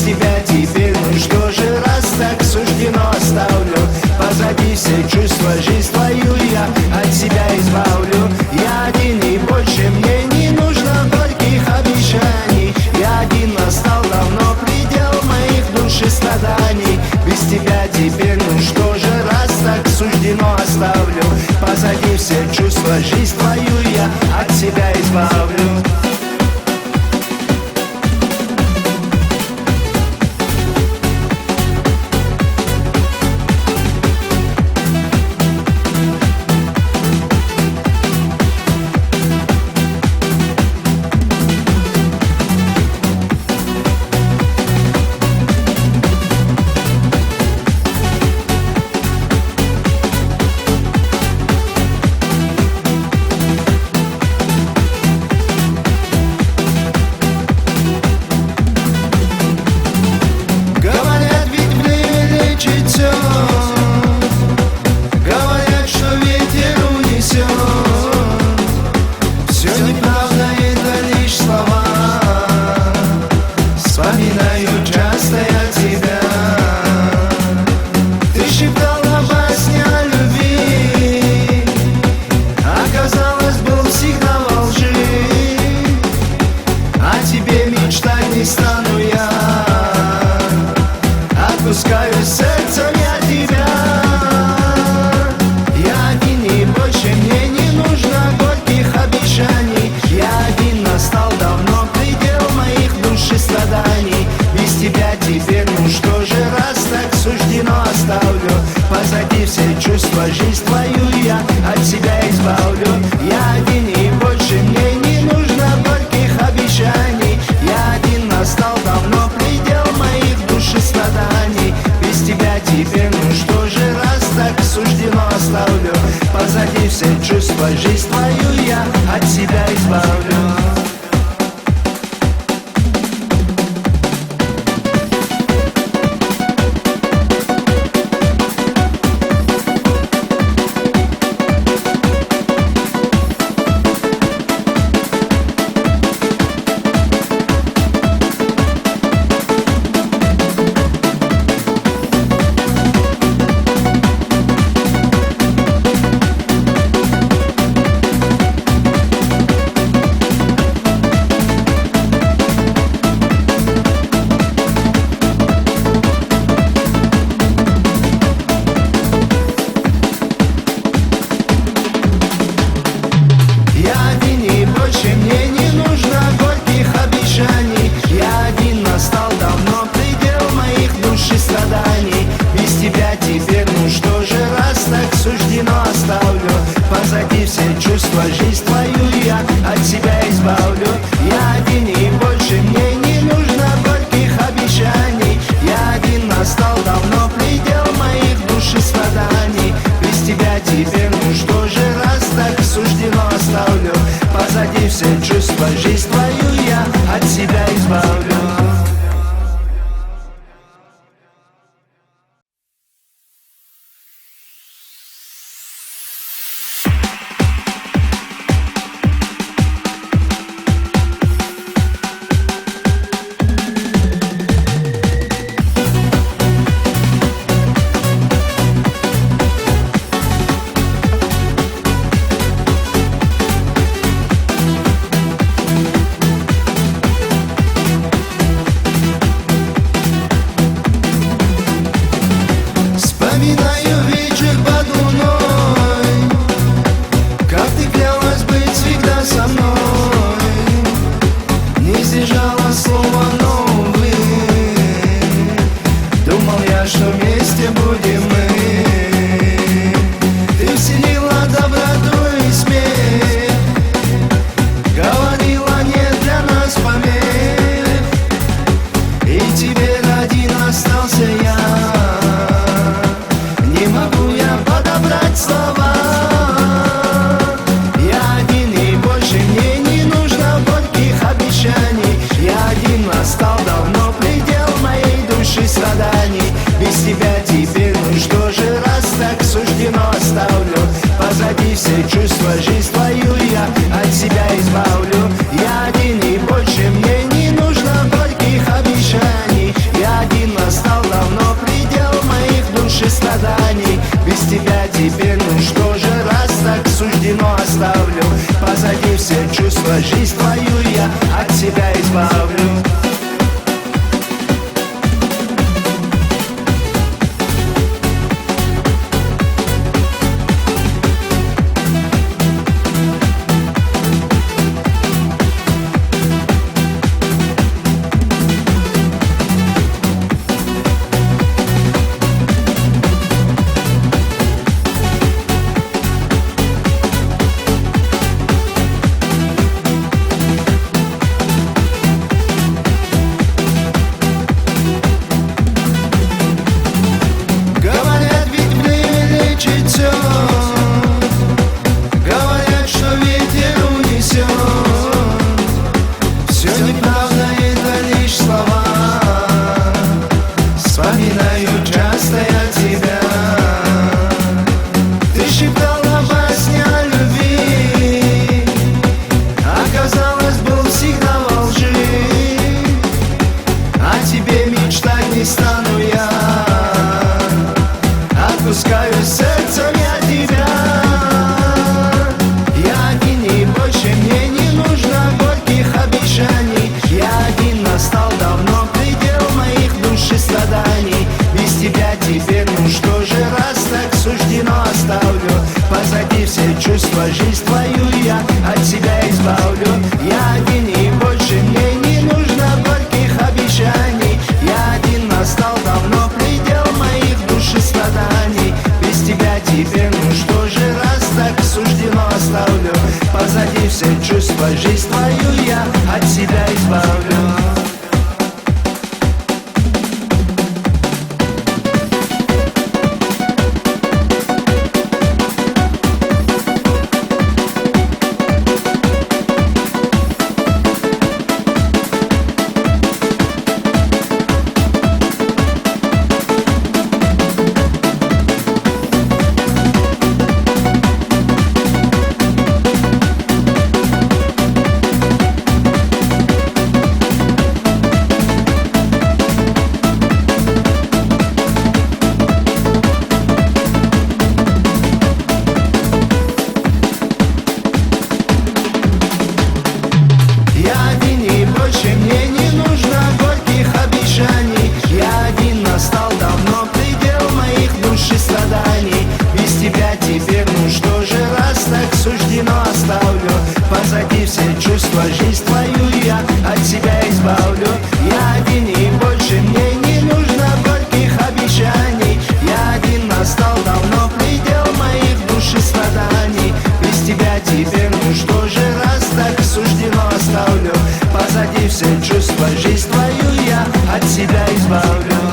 без тебя теперь, ну что же, раз так суждено, оставлю позади все чувства, жизнь твою я от себя избавлю. Я один и больше мне не нужно горьких обещаний. Я один, настал давно предел моих душ и страданий. Без тебя теперь, ну что же, раз так суждено, оставлю позади все чувства, жизнь твою я от себя избавлю. Говорят, что ветер унесет. Все неправда, это лишь слова. Вспоминаю часто я тебя. Ты шептала басни о любви, оказалось, был всегда во лжи. О тебе мечтать не стану я. Отпускаю сердцем я тебя. Я один и больше мне не нужно горьких обещаний. Я один, настал давно предел моих душ и страданий. Без тебя теперь, ну что же, раз так суждено, оставлю позади все чувства, жизнь твою я от себя избавлю. Я один и больше мне не нужно горьких обещаний. Я один, настал давно предел моих душ и страданий. Без тебя теперь, ну что же, раз так суждено, оставлю позади все чувства, жизнь твою я от себя избавлю. не стану я. Отпускаю сердцем я тебя. Я один и больше мне не нужно горьких обещаний. Я один, настал давно предел моих душ и страданий. Без тебя теперь, ну что же, раз так суждено, оставлю позади все чувства, жизнь твою я от себя избавлю. Я один и больше мне не нужно горьких обещаний. Я один, настал давно предел моих душ и страданий. Без тебя теперь, ну что же, раз так суждено, оставлю позади все чувства, жизнь твою я от себя избавлю. Мне не нужно горьких обещаний. Я один, настал давно предел моих душ и страданий. Без тебя теперь, ну что же, раз так суждено, оставлю позади все чувства, жизнь твою я от себя избавлю. Я один и больше мне не нужно горьких обещаний. Я один, настал давно предел моих душ и страданий. Без тебя теперь, ну что же, раз так суждено, оставлю позади все чувства, жизнь твою я от себя избавлю.